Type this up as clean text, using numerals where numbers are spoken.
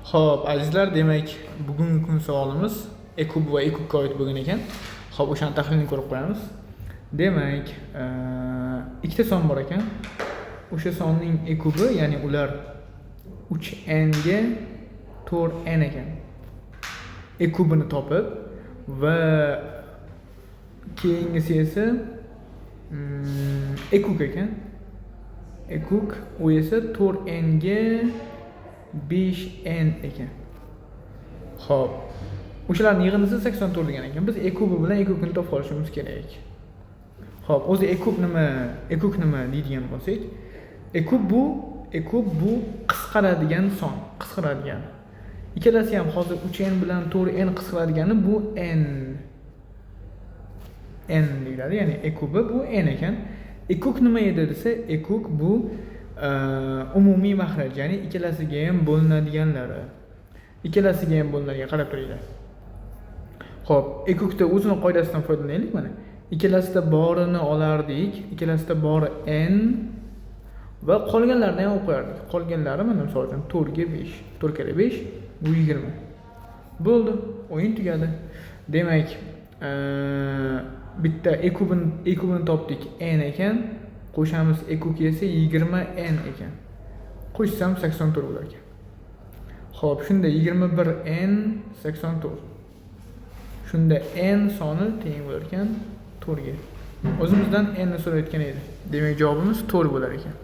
Xo'p, azizlar, demak, bugungi kun savolimiz ekub va ekubga oid bo'lgan ekan. Xo'p, o'shani tahlilini ko'rib qo'yamiz. Demak, ikkita son bor ekan. O'sha sonning ekubi, ya'ni ular 3n ga 4n ekan. Ekubini topib va keyingisi esa ekuk ekan. Ekuk u esa 4n ga 5n ekan. Xo'p, o'shalarning yig'indisi 84 degan ekan. Biz ekubi bilan ekukni topib olishimiz kerak. Xo'p, o'zi ekuk nima deydigan bo'lsak, ekub bu qisqaradigan son, qisqaradigan. Ikkalasi ham hozir 3n bilan 4n qisqaradigani bu n deyiladi, ya'ni ekubi bu n ekan. Ekuk nima edi desa, ekuk bu umumiy maxraj, ya'ni ikkalasiga ham bo'linadiganlari. Ikkalasiga ham bo'linadigan, qarab turinglar. Xo'p, ekukda o'zining qoidasidan foydalanaylik mana. Ikkalasida borini olardik, ikkalasida bori n va qolganlarini ham olib qo'yardik. Qolganlari mana misol uchun 4 ga 5, 4 kare 5 bu 20. Bo'ldi, o'yin tugadi. Demak, bitta ekubini topdik, n ekan. Qo'shamiz, ekuk esa 20n ekan. Qo'shsam 84 bo'lar ekan. Xo'p, shunda 21n 84. Shunda n soni teng bo'lar ekan 4 ga. O'zimizdan n ni so'rayotgan edi. Demak, javobimiz 4 bo'lar ekan.